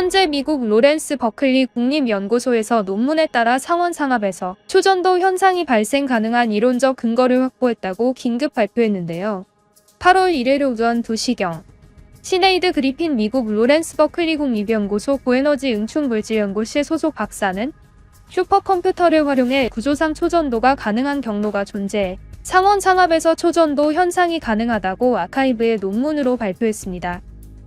현재 미국 로렌스 버클리 국립연구소에서 논문에 따라 상원상압에서 초전도 현상이 발생 가능한 이론적 근거를 확보했다고 긴급 발표했는데요. 8월 1일 오전 2시경 시네이드 그리핀 미국 로렌스 버클리 국립연구소 고에너지 응축물질연구실 소속 박사는 슈퍼컴퓨터를 활용해 구조상 초전도가 가능한 경로가 존재해 상원상압에서 초전도 현상이 가능하다고 아카이브의 논문으로 발표했습니다.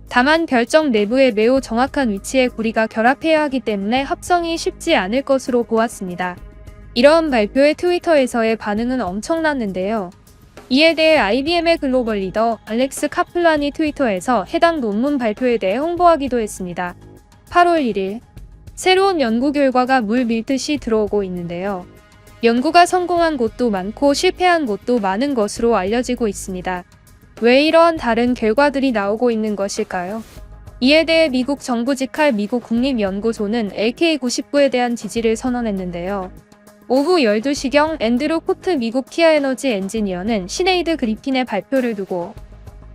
다만 별점 내부에 매우 정확한 위치에 구리가 결합해야 하기 때문에 합성이 쉽지 않을 것으로 보았습니다. 이러한 발표에 트위터에서의 반응은 엄청났는데요. 이에 대해 IBM의 글로벌 리더 알렉스 카플란이 트위터에서 해당 논문 발표에 대해 홍보하기도 했습니다. 8월 1일 새로운 연구 결과가 물 밀듯이 들어오고 있는데요. 연구가 성공한 곳도 많고 실패한 곳도 많은 것으로 알려지고 있습니다. 왜 이러한 다른 결과들이 나오고 있는 것일까요? 이에 대해 미국 정부 직할 미국 국립연구소는 LK99에 대한 지지를 선언했는데요. 오후 12시경 앤드루 코트 미국 키아에너지 엔지니어는 시네이드 그리핀의 발표를 두고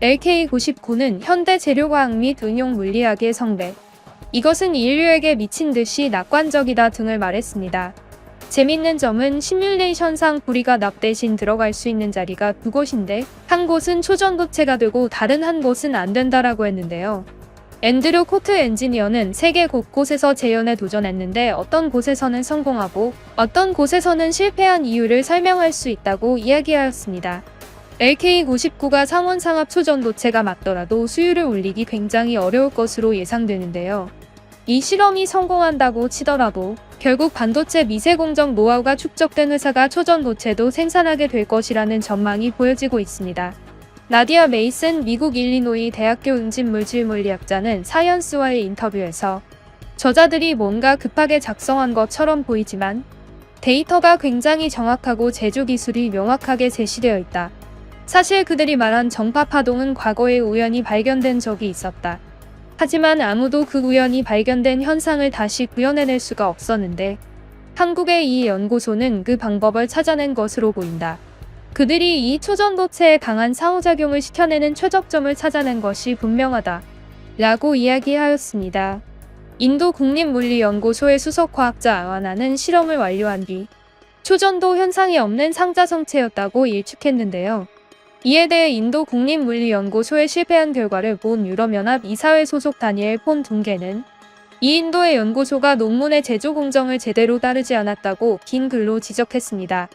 LK99는 현대 재료과학 및 응용 물리학의 성배, 이것은 인류에게 미친 듯이 낙관적이다 등을 말했습니다. 재밌는 점은 시뮬레이션상 구리가 납 대신 들어갈 수 있는 자리가 두 곳인데 한 곳은 초전도체가 되고 다른 한 곳은 안 된다라고 했는데요. 앤드류 코트 엔지니어는 세계 곳곳에서 재현에 도전했는데 어떤 곳에서는 성공하고 어떤 곳에서는 실패한 이유를 설명할 수 있다고 이야기하였습니다. LK99가 상원상압 초전도체가 맞더라도 수율을 올리기 굉장히 어려울 것으로 예상되는데요. 이 실험이 성공한다고 치더라도 결국 반도체 미세공정 노하우가 축적된 회사가 초전도체도 생산하게 될 것이라는 전망이 보여지고 있습니다. 나디아 메이슨 미국 일리노이 대학교 응집물질물리학자는 사이언스와의 인터뷰에서 저자들이 뭔가 급하게 작성한 것처럼 보이지만 데이터가 굉장히 정확하고 제조 기술이 명확하게 제시되어 있다. 사실 그들이 말한 전파 파동은 과거에 우연히 발견된 적이 있었다. 하지만 아무도 그 우연히 발견된 현상을 다시 구현해낼 수가 없었는데 한국의 이 연구소는 그 방법을 찾아낸 것으로 보인다. 그들이 이 초전도체에 강한 상호작용을 시켜내는 최적점을 찾아낸 것이 분명하다. 라고 이야기하였습니다. 인도 국립물리연구소의 수석과학자 아와나는 실험을 완료한 뒤 초전도 현상이 없는 상자성체였다고 일축했는데요. 이에 대해 인도 국립물리연구소의 실패한 결과를 본 유럽연합 이사회 소속 다니엘 폰 둥게는 이 인도의 연구소가 논문의 제조 공정을 제대로 따르지 않았다고 긴 글로 지적했습니다.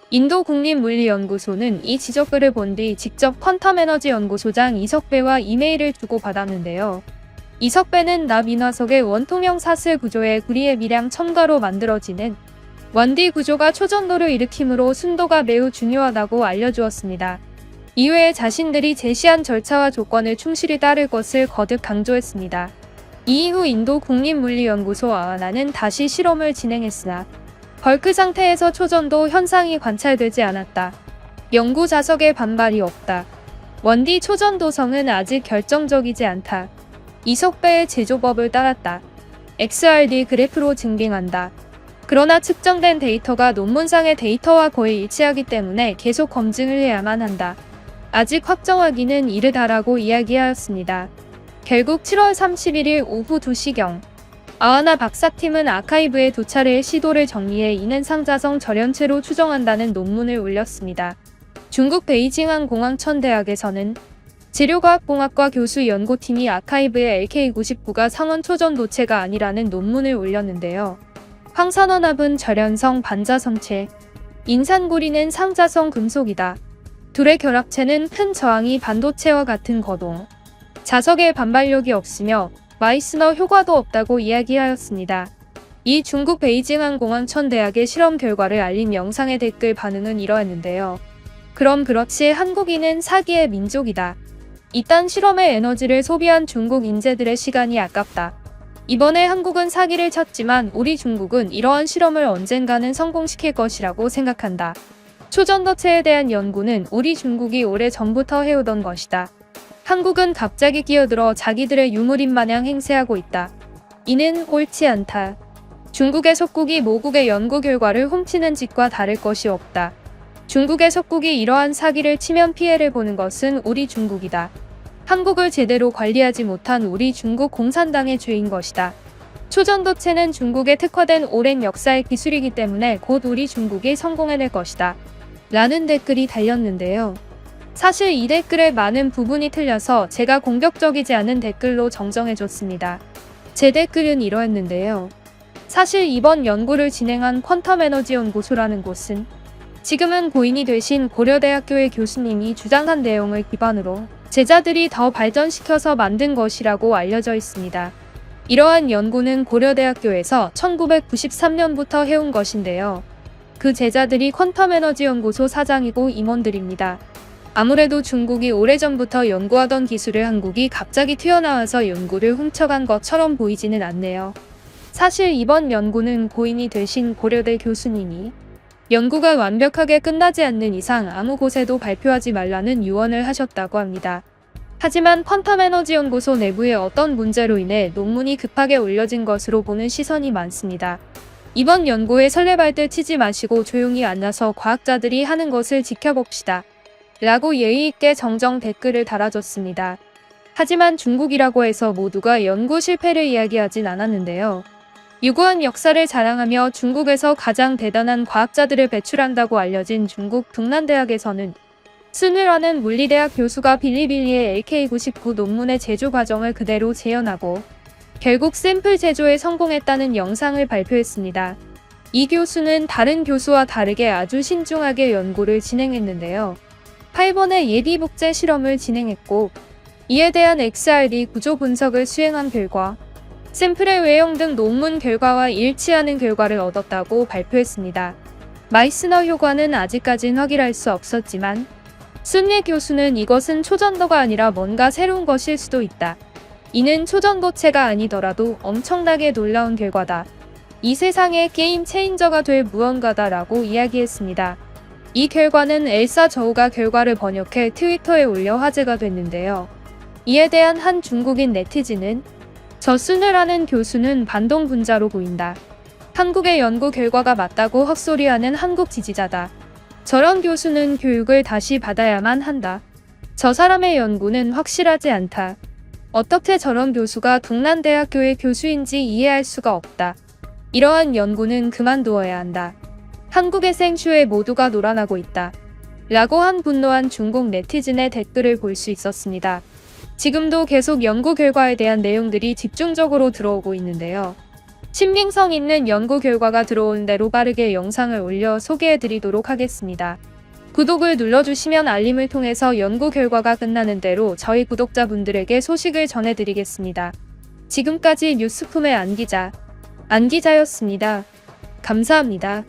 인도 국립물리연구소는 이 지적글을 본 뒤 직접 퀀텀에너지 연구소장 이석배와 이메일을 주고받았는데요. 이석배는 납인화석의 원통형 사슬 구조의 구리의 미량 첨가로 만들어지는 원디 구조가 초전도를 일으키므로 순도가 매우 중요하다고 알려주었습니다. 이외에 자신들이 제시한 절차와 조건을 충실히 따를 것을 거듭 강조했습니다. 이후 인도 국립물리연구소 아와나는 다시 실험을 진행했으나 벌크 상태에서 초전도 현상이 관찰되지 않았다. 연구 자석에 반발이 없다. 원디 초전도성은 아직 결정적이지 않다. 이석배의 제조법을 따랐다. XRD 그래프로 증빙한다. 그러나 측정된 데이터가 논문상의 데이터와 거의 일치하기 때문에 계속 검증을 해야만 한다. 아직 확정하기는 이르다라고 이야기하였습니다. 결국 7월 31일 오후 2시경 아와나 박사팀은 아카이브에 두 차례의 시도를 정리해 이는 상자성 절연체로 추정한다는 논문을 올렸습니다. 중국 베이징 공항천대학에서는 재료과학공학과 교수 연구팀이 아카이브의 LK99가 상원 초전도체가 아니라는 논문을 올렸는데요. 황산원합은 절연성 반자성체, 인산구리는 상자성 금속이다. 둘의 결합체는 큰 저항이 반도체와 같은 거동, 자석에 반발력이 없으며 마이스너 효과도 없다고 이야기하였습니다. 이 중국 베이징 공항천대학의 실험 결과를 알린 영상의 댓글 반응은 이러했는데요. 그럼 그렇지 한국인은 사기의 민족이다. 이딴 실험의 에너지를 소비한 중국 인재들의 시간이 아깝다. 이번에 한국은 사기를 쳤지만 우리 중국은 이러한 실험을 언젠가는 성공시킬 것이라고 생각한다. 초전도체에 대한 연구는 우리 중국이 오래전부터 해오던 것이다. 한국은 갑자기 끼어들어 자기들의 유물인 마냥 행세하고 있다. 이는 옳지 않다. 중국의 속국이 모국의 연구 결과를 훔치는 짓과 다를 것이 없다. 중국의 속국이 이러한 사기를 치면 피해를 보는 것은 우리 중국이다. 한국을 제대로 관리하지 못한 우리 중국 공산당의 죄인 것이다. 초전도체는 중국에 특화된 오랜 역사의 기술이기 때문에 곧 우리 중국이 성공해낼 것이다. 라는 댓글이 달렸는데요. 사실 이 댓글의 많은 부분이 틀려서 제가 공격적이지 않은 댓글로 정정해줬습니다. 제 댓글은 이러했는데요. 사실 이번 연구를 진행한 퀀텀에너지연구소라는 곳은 지금은 고인이 되신 고려대학교의 교수님이 주장한 내용을 기반으로 제자들이 더 발전시켜서 만든 것이라고 알려져 있습니다. 이러한 연구는 고려대학교에서 1993년부터 해온 것인데요. 그 제자들이 퀀텀에너지연구소 사장이고 임원들입니다. 아무래도 중국이 오래전부터 연구하던 기술을 한국이 갑자기 튀어나와서 연구를 훔쳐간 것처럼 보이지는 않네요. 사실 이번 연구는 고인이 되신 고려대 교수님이 연구가 완벽하게 끝나지 않는 이상 아무 곳에도 발표하지 말라는 유언을 하셨다고 합니다. 하지만 퀀텀에너지연구소 내부의 어떤 문제로 인해 논문이 급하게 올려진 것으로 보는 시선이 많습니다. 이번 연구에 설레발들 치지 마시고 조용히 앉아서 과학자들이 하는 것을 지켜봅시다. 라고 예의 있게 정정 댓글을 달아줬습니다. 하지만 중국이라고 해서 모두가 연구 실패를 이야기하진 않았는데요. 유구한 역사를 자랑하며 중국에서 가장 대단한 과학자들을 배출한다고 알려진 중국 북난대학에서는 순회라는 물리대학 교수가 빌리빌리의 LK99 논문의 제조 과정을 그대로 재현하고 결국 샘플 제조에 성공했다는 영상을 발표했습니다. 이 교수는 다른 교수와 다르게 아주 신중하게 연구를 진행했는데요. 8번의 예비 복제 실험을 진행했고 이에 대한 XRD 구조 분석을 수행한 결과 샘플의 외형 등 논문 결과와 일치하는 결과를 얻었다고 발표했습니다. 마이스너 효과는 아직까진 확인할 수 없었지만 순례 교수는 이것은 초전도가 아니라 뭔가 새로운 것일 수도 있다. 이는 초전도체가 아니더라도 엄청나게 놀라운 결과다. 이 세상의 게임 체인저가 될 무언가다라고 이야기했습니다. 이 결과는 엘사 저우가 결과를 번역해 트위터에 올려 화제가 됐는데요. 이에 대한 한 중국인 네티즌은 저 순회라는 교수는 반동 분자로 보인다. 한국의 연구 결과가 맞다고 헛소리하는 한국 지지자다. 저런 교수는 교육을 다시 받아야만 한다. 저 사람의 연구는 확실하지 않다. 어떻게 저런 교수가 동난대학교의 교수인지 이해할 수가 없다. 이러한 연구는 그만두어야 한다. 한국의 생슈에 모두가 놀아나고 있다. 라고 한 분노한 중국 네티즌의 댓글을 볼 수 있었습니다. 지금도 계속 연구 결과에 대한 내용들이 집중적으로 들어오고 있는데요. 신빙성 있는 연구 결과가 들어오는 대로 빠르게 영상을 올려 소개해드리도록 하겠습니다. 구독을 눌러주시면 알림을 통해서 연구 결과가 끝나는 대로 저희 구독자분들에게 소식을 전해드리겠습니다. 지금까지 뉴스품의 안기자였습니다. 감사합니다.